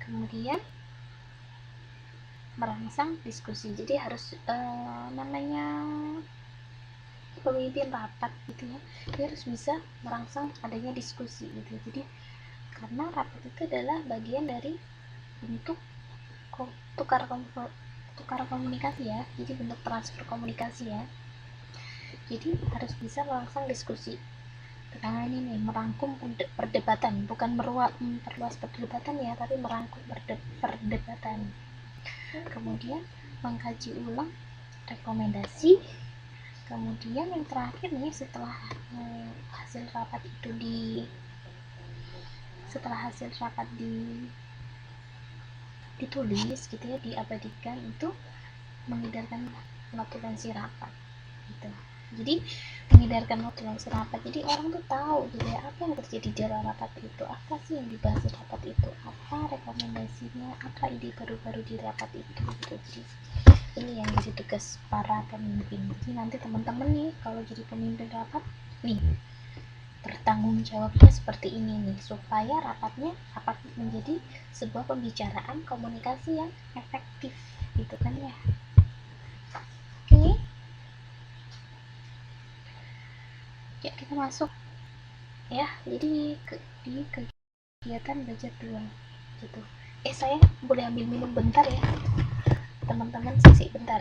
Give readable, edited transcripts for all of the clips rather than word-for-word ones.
kemudian merangsang diskusi. Jadi harus namanya pemimpin rapat gitu ya, dia harus bisa merangsang adanya diskusi gitu. Jadi karena rapat itu adalah bagian dari bentuk tukar komunikasi ya, jadi bentuk transfer komunikasi ya. Jadi harus bisa merangsang diskusi. Tekanan ini merangkum perdebatan, bukan memperluas perdebatan ya, tapi merangkum perdebatan. Kemudian mengkaji ulang rekomendasi. Kemudian yang terakhir nih, setelah hasil rapat ditulis gitu ya, diabadikan, itu mengedarkan notulensi rapat gitu. Jadi mengedarkan notulensi rapat, jadi orang tuh tahu gitu ya, apa yang terjadi di dalam rapat itu, apa sih yang dibahas di rapat itu, apa rekomendasinya, apa ide baru-baru di rapat itu gitu. Jadi ini yang jadi tugas para pemimpin. Jadi nanti teman-teman nih kalau jadi pemimpin rapat nih, bertanggung jawabnya seperti ini nih, supaya rapat menjadi sebuah pembicaraan komunikasi yang efektif gitu kan ya. Oke, ya kita masuk ya. Jadi di kegiatan belajar 2 gitu. Saya boleh ambil minum bentar ya teman-teman, sisi bentar.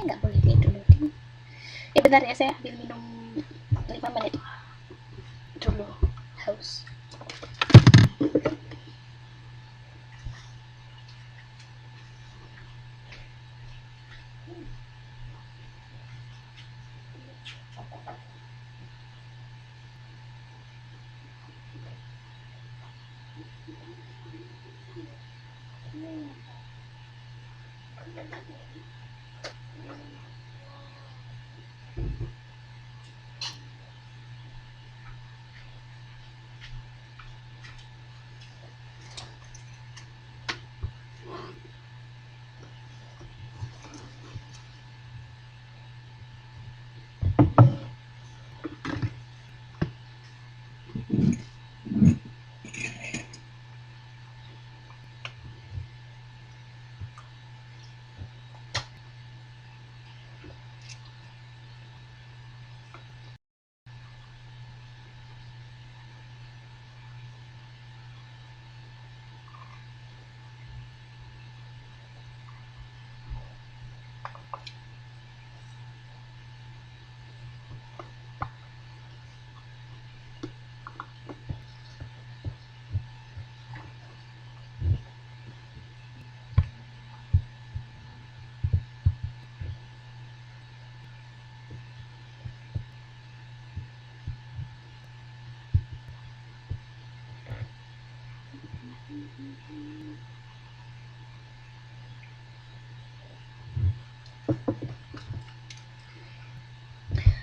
Nggak boleh kayak dulu. Bentar ya, saya ambil minum 5 menit dulu, haus.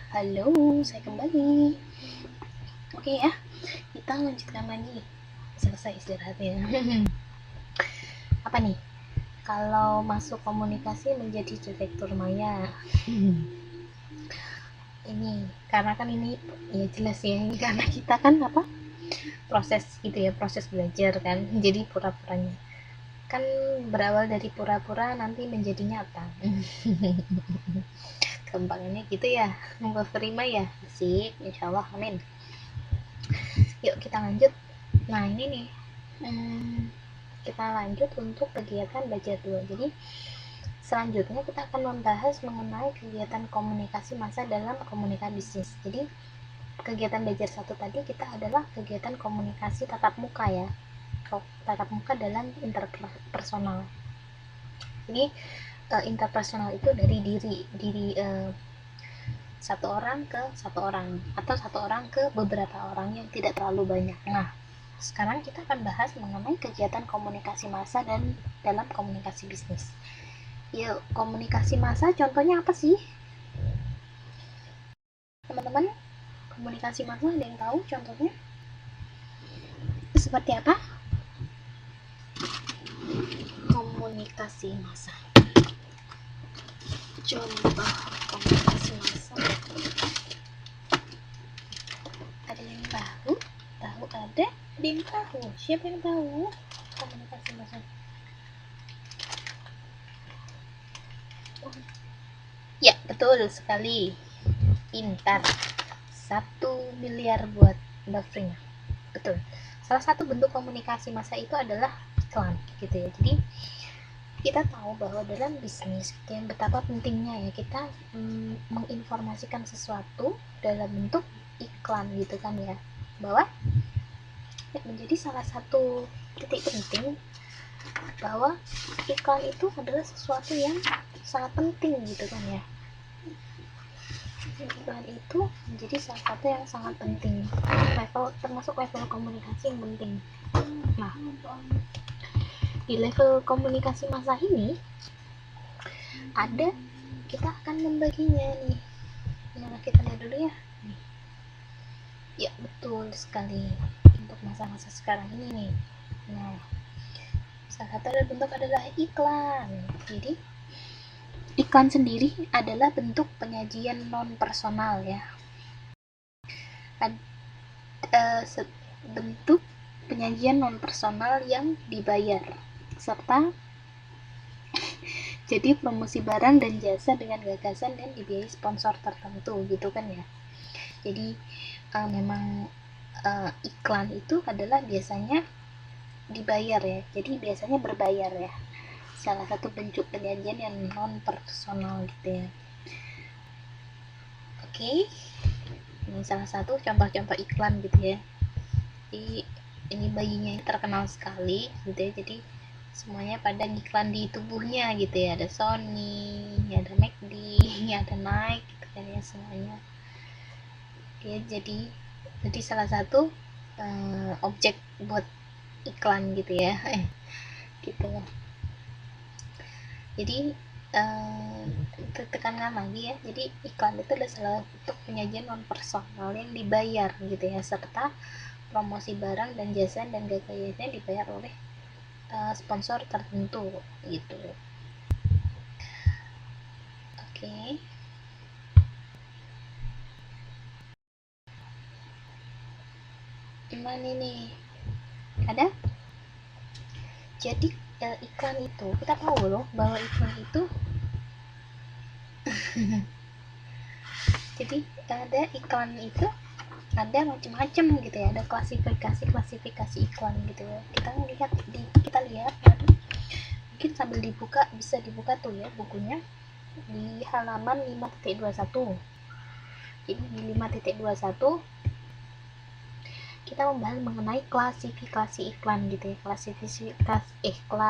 Halo, saya kembali. Oke ya, kita lanjutkan lagi. Selesai istirahatnya. Apa nih? Kalau masuk komunikasi menjadi direktur Maya. Ini karena kan ini ya jelas ya, ini karena kita kan apa? Proses gitu ya, proses belajar kan. Jadi pura-puranya kan berawal dari pura-pura nanti menjadi nyata. Gampangnya gitu ya, mau terima ya, sih, insyaallah, amin. Yuk kita lanjut. Nah ini nih, kita lanjut untuk kegiatan belajar 2. Jadi selanjutnya kita akan membahas mengenai kegiatan komunikasi massa dalam komunikasi bisnis. Jadi kegiatan belajar 1 tadi kita adalah kegiatan komunikasi tatap muka ya, tatap muka dalam interpersonal. Jadi interpersonal itu dari diri satu orang ke satu orang, atau satu orang ke beberapa orang yang tidak terlalu banyak. Nah, sekarang kita akan bahas mengenai kegiatan komunikasi massa dan dalam komunikasi bisnis. Ya, komunikasi massa contohnya apa sih? Teman-teman, komunikasi massa ada yang tahu contohnya? Seperti apa? Komunikasi massa. Contoh komunikasi massa. Ada yang tahu? Ada yang tahu? Siapa yang tahu komunikasi massa? Ya, betul sekali. Pintar. 1 miliar buat Mbak Frina. Betul. Salah satu bentuk komunikasi massa itu adalah iklan gitu ya. Jadi kita tahu bahwa dalam bisnis yang betapa pentingnya ya kita menginformasikan sesuatu dalam bentuk iklan gitu kan ya, bahwa menjadi salah satu titik penting bahwa iklan itu adalah sesuatu yang sangat penting gitu kan ya. Iklan itu menjadi salah satu yang sangat penting, termasuk level komunikasi yang penting. Nah, di level komunikasi massa ini ada, kita akan membaginya nih. Nah, kita lihat dulu ya. Ya, betul sekali. Untuk masa-masa sekarang ini nih. Nah, salah satu bentuk adalah iklan. Jadi iklan sendiri adalah bentuk penyajian non personal ya. Bentuk penyajian non personal yang dibayar serta jadi promosi barang dan jasa dengan gagasan dan dibiayai sponsor tertentu gitu kan ya. Jadi memang iklan itu adalah biasanya dibayar ya, jadi biasanya berbayar ya, salah satu bentuk penyajian yang non personal gitu ya. Oke. Ini salah satu contoh-contoh iklan gitu ya. Jadi ini bayinya terkenal sekali gitu ya, jadi semuanya pada iklan di tubuhnya gitu ya, ada Sony, ada McD, ada Nike gitu kan ya, semuanya dia jadi salah satu objek buat iklan gitu ya. Gitu loh. Jadi tekankan lagi ya, jadi iklan itu adalah salah satu penyajian non personal yang dibayar gitu ya, serta promosi barang dan jasa dan gagasannya dibayar oleh sponsor tertentu gitu. Oke. Gimana nih? Ada? Jadi iklan itu, kita tahu loh bahwa iklan itu jadi ada iklan itu ada macam-macam gitu ya, ada klasifikasi iklan gitu ya. Kita lihat mungkin sambil bisa dibuka tuh ya bukunya di halaman 5.21. Jadi di 5.21 kita membahas mengenai klasifikasi iklan gitu ya, klasifikasi iklan.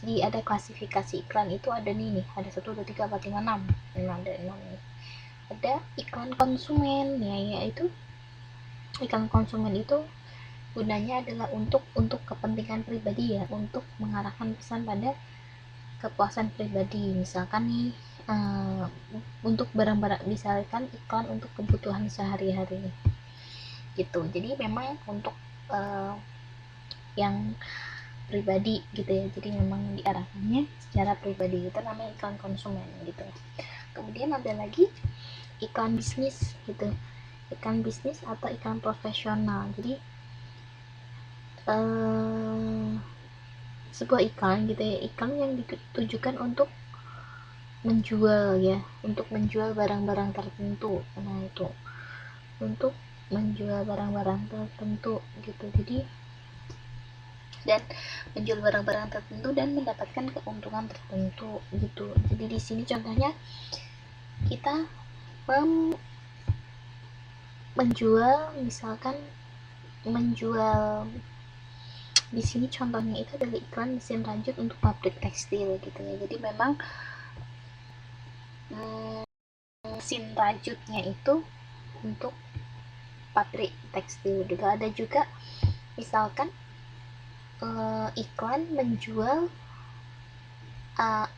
Jadi ada klasifikasi iklan itu ada nih, ada 1, 2, 3, 4, 5, 6. Ada 6 nih. Ada iklan konsumen ya, yaitu iklan konsumen itu gunanya adalah untuk kepentingan pribadi ya, untuk mengarahkan pesan pada kepuasan pribadi. Misalkan nih untuk barang-barang, misalkan iklan untuk kebutuhan sehari-hari gitu. Jadi memang untuk yang pribadi gitu ya, jadi memang diarahkannya secara pribadi, itu namanya iklan konsumen gitu. Kemudian ada lagi iklan bisnis gitu, iklan bisnis atau iklan profesional. Jadi sebuah iklan gitu ya, iklan yang ditujukan untuk menjual ya, untuk menjual barang-barang tertentu. Nah itu untuk menjual barang-barang tertentu gitu. Jadi dan menjual barang-barang tertentu dan mendapatkan keuntungan tertentu gitu. Jadi di sini contohnya kita menjual, misalkan menjual, di sini contohnya itu adalah iklan mesin rajut untuk pabrik tekstil gitu ya. Jadi memang mesin rajutnya itu untuk pabrik tekstil. Juga ada juga misalkan iklan menjual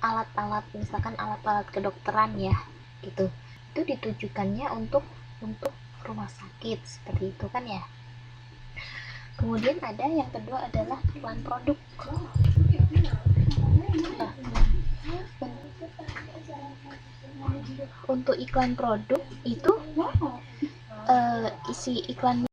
alat-alat, misalkan alat-alat kedokteran ya gitu, itu ditujukannya untuk rumah sakit seperti itu kan ya. Kemudian ada yang kedua adalah iklan produk. Nah, untuk iklan produk itu isi iklan